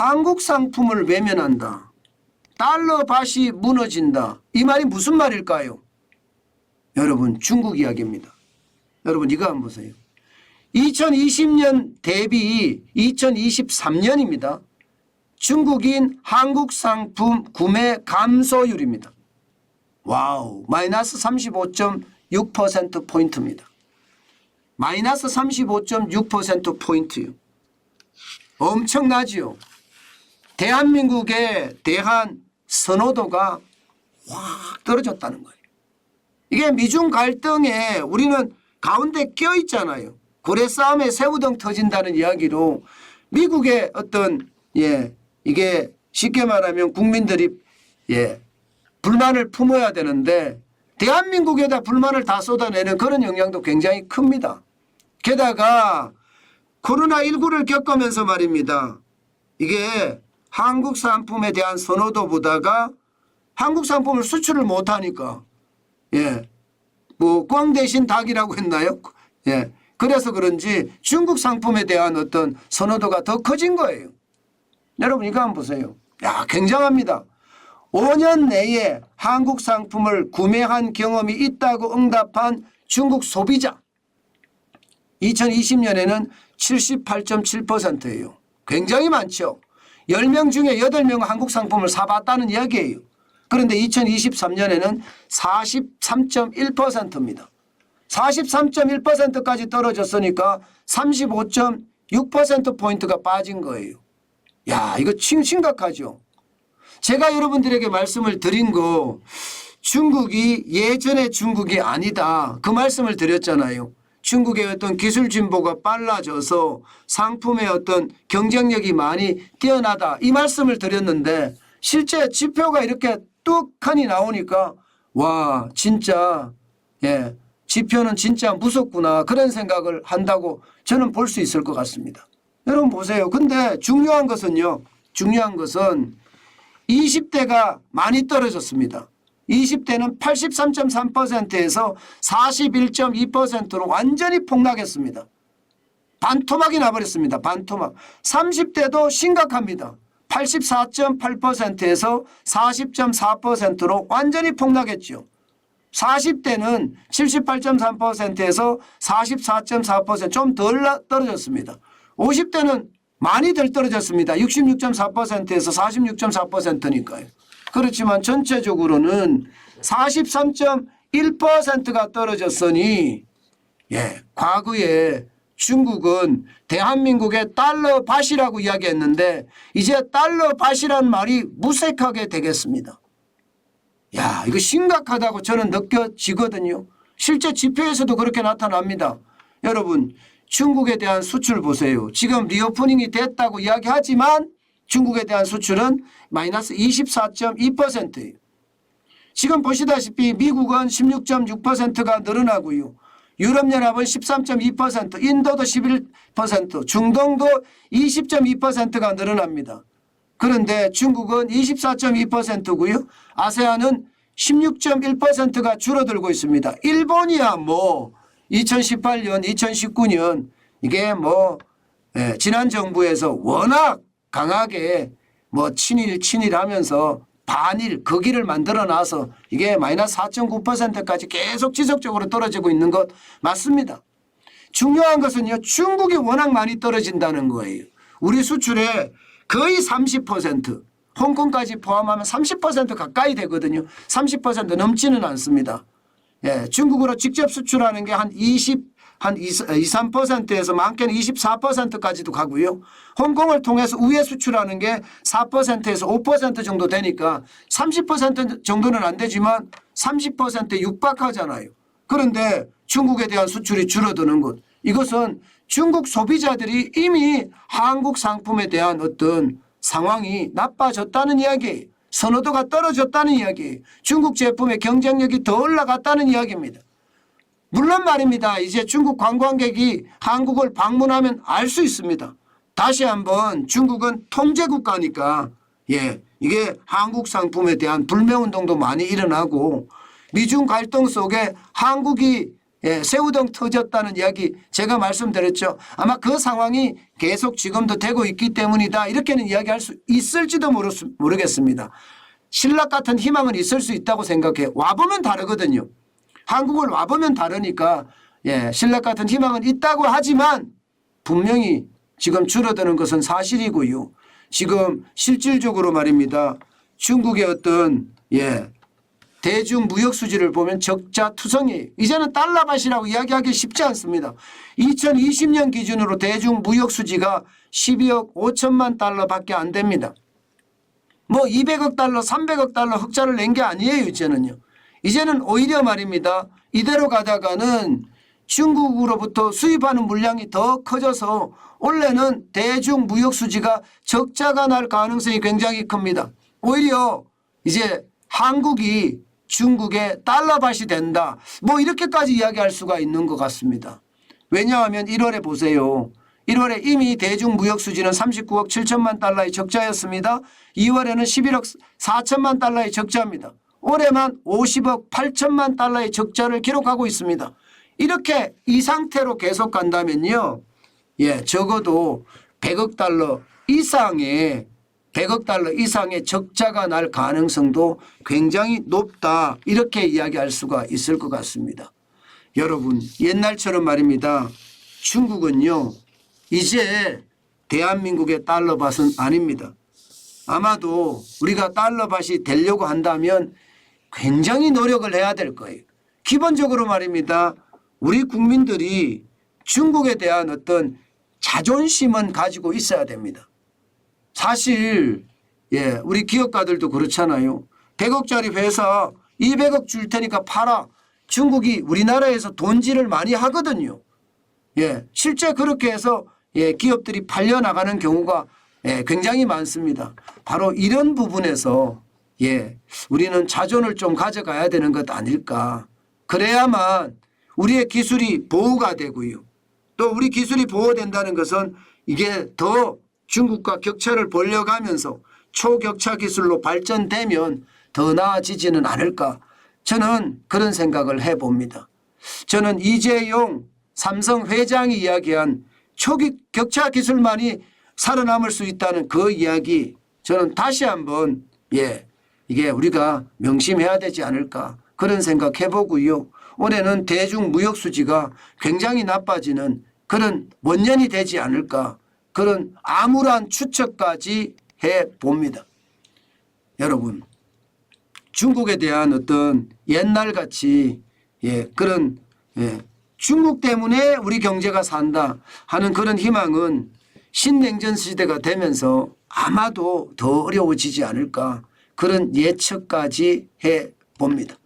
한국 상품을 외면한다. 달러 밭이 무너진다. 이 말이 무슨 말일까요? 여러분, 중국 이야기입니다. 여러분, 이거 한번 보세요. 2020년 대비 2023년입니다. 중국인 한국 상품 구매 감소율입니다. 와우, 마이너스 35.6%포인트입니다. 마이너스 35.6%포인트요. 엄청나지요. 대한민국의 대한 선호도가 확 떨어졌다는 거예요. 이게 미중 갈등에 우리는 가운데 껴 있잖아요. 고래 싸움에 새우등 터진다는 이야기로 미국의 어떤 이게 쉽게 말하면 국민들이 불만을 품어야 되는데 대한민국에다 불만을 다 쏟아내는 그런 영향도 굉장히 큽니다. 게다가 코로나19를 겪으면서 말입니다. 이게 한국 상품에 대한 선호도보다가 한국 상품을 수출을 못하니까 뭐 꽝 대신 닭이라고 했나요? 그래서 그런지 중국 상품에 대한 어떤 선호도가 더 커진 거예요. 여러분 이거 한번 보세요. 야, 굉장합니다. 5년 내에 한국 상품을 구매한 경험이 있다고 응답한 중국 소비자 2020년에는 78.7%예요. 굉장히 많죠. 10명 중에 8명은 한국 상품을 사봤다는 이야기예요. 그런데 2023년에는 43.1%입니다. 43.1%까지 떨어졌으니까 35.6%포인트가 빠진 거예요. 야, 이거 심각하죠. 제가 여러분들에게 말씀을 드린 거 중국이 예전의 중국이 아니다. 그 말씀을 드렸잖아요. 중국의 어떤 기술 진보가 빨라져서 상품의 어떤 경쟁력이 많이 뛰어나다. 이 말씀을 드렸는데 실제 지표가 이렇게 뚝하니 나오니까 와, 진짜 지표는 진짜 무섭구나. 그런 생각을 한다고 저는 볼 수 있을 것 같습니다. 여러분 보세요. 근데 중요한 것은요. 중요한 것은 20대가 많이 떨어졌습니다. 20대는 83.3%에서 41.2%로 완전히 폭락했습니다. 반토막이 나버렸습니다. 반토막. 30대도 심각합니다. 84.8%에서 40.4%로 완전히 폭락했죠. 40대는 78.3%에서 44.4% 좀 덜 떨어졌습니다. 50대는 많이 덜 떨어졌습니다. 66.4%에서 46.4%니까요. 그렇지만 전체적으로는 43.1%가 떨어졌으니 과거에 중국은 대한민국의 달러 밭이라고 이야기했는데 이제 달러 밭이라는 말이 무색하게 되겠습니다. 야, 이거 심각하다고 저는 느껴지거든요. 실제 지표에서도 그렇게 나타납니다. 여러분 중국에 대한 수출 보세요. 지금 리오프닝이 됐다고 이야기하지만 중국에 대한 수출은 마이너스 24.2%예요. 지금 보시다시피 미국은 16.6%가 늘어나고요. 유럽연합은 13.2%, 인도도 11%, 중동도 20.2%가 늘어납니다. 그런데 중국은 24.2%고요. 아세안은 16.1%가 줄어들고 있습니다. 일본이야 뭐 2018년, 2019년 이게 뭐 지난 정부에서 워낙 강하게 뭐 친일하면서 반일 거기를 만들어 놔서 이게 마이너스 4.9%까지 계속 지속적으로 떨어지고 있는 것 맞습니다. 중요한 것은요. 중국이 워낙 많이 떨어진다는 거예요. 우리 수출의 거의 30%, 홍콩까지 포함하면 30% 가까이 되거든요. 30% 넘지는 않습니다. 중국으로 직접 수출하는 게 한 3%에서 많게는 24%까지도 가고요. 홍콩을 통해서 우회 수출하는 게 4%에서 5% 정도 되니까 30% 정도는 안 되지만 30%에 육박하잖아요. 그런데 중국에 대한 수출이 줄어드는 것. 이것은 중국 소비자들이 이미 한국 상품에 대한 어떤 상황이 나빠졌다는 이야기예요. 선호도가 떨어졌다는 이야기예요. 중국 제품의 경쟁력이 더 올라갔다는 이야기입니다. 물론 말입니다. 이제 중국 관광객이 한국을 방문하면 알 수 있습니다. 다시 한번 중국은 통제국가니까 이게 한국 상품에 대한 불매운동도 많이 일어나고 미중 갈등 속에 한국이 예, 새우등 터졌다는 이야기 제가 말씀드렸죠. 아마 그 상황이 계속 지금도 되고 있기 때문이다. 이렇게는 이야기할 수 있을지도 모르겠습니다. 신락 같은 희망은 있을 수 있다고 생각해요. 와보면 다르거든요. 한국을 와보면 다르니까 예, 신락 같은 희망은 있다고 하지만 분명히 지금 줄어드는 것은 사실이고요. 지금 실질적으로 말입니다. 중국의 어떤 예, 대중 무역 수지를 보면 적자 투성이에요. 이제는 달러밭이라고 이야기하기 쉽지 않습니다. 2020년 기준으로 대중 무역 수지가 12억 5천만 달러밖에 안 됩니다. 뭐 200억 달러, 300억 달러 흑자를 낸 게 아니에요. 이제는 오히려 말입니다. 이대로 가다가는 중국으로부터 수입하는 물량이 더 커져서 원래는 대중 무역 수지가 적자가 날 가능성이 굉장히 큽니다. 오히려 이제 한국이 중국의 달러밭이 된다. 뭐 이렇게까지 이야기할 수가 있는 것 같습니다. 왜냐하면 1월에 보세요. 1월에 이미 대중 무역 수지는 39억 7천만 달러의 적자였습니다. 2월에는 11억 4천만 달러의 적자입니다. 올해만 50억 8천만 달러의 적자를 기록하고 있습니다. 이렇게 이 상태로 계속 간다면요. 예, 적어도 100억 달러 이상의 적자가 날 가능성도 굉장히 높다. 이렇게 이야기할 수가 있을 것 같습니다. 여러분, 옛날처럼 말입니다. 중국은요. 이제 대한민국의 달러밭은 아닙니다. 아마도 우리가 달러밭이 되려고 한다면 굉장히 노력을 해야 될 거예요. 기본적으로 말입니다. 우리 국민들이 중국에 대한 어떤 자존심은 가지고 있어야 됩니다. 사실 예, 우리 기업가들도 그렇잖아요. 100억짜리 회사 200억 줄 테니까 팔아. 중국이 우리나라에서 돈질을 많이 하거든요. 예, 실제 그렇게 해서 예, 기업들이 팔려나가는 경우가 예, 굉장히 많습니다. 바로 이런 부분에서 예, 우리는 자존을 좀 가져가야 되는 것 아닐까. 그래야만 우리의 기술이 보호가 되고요. 또 우리 기술이 보호된다는 것은 이게 더 중국과 격차를 벌려가면서 초격차 기술로 발전되면 더 나아지지는 않을까. 저는 그런 생각을 해봅니다. 저는 이재용 삼성 회장이 이야기한 초격차 기술만이 살아남을 수 있다는 그 이야기 저는 다시 한번 예, 이게 우리가 명심해야 되지 않을까 그런 생각 해보고요. 올해는 대중 무역 수지가 굉장히 나빠지는 그런 원년이 되지 않을까 그런 암울한 추측까지 해봅니다. 여러분, 중국에 대한 어떤 옛날같이 예, 그런 예, 중국 때문에 우리 경제가 산다 하는 그런 희망은 신냉전 시대가 되면서 아마도 더 어려워지지 않을까 그런 예측까지 해봅니다.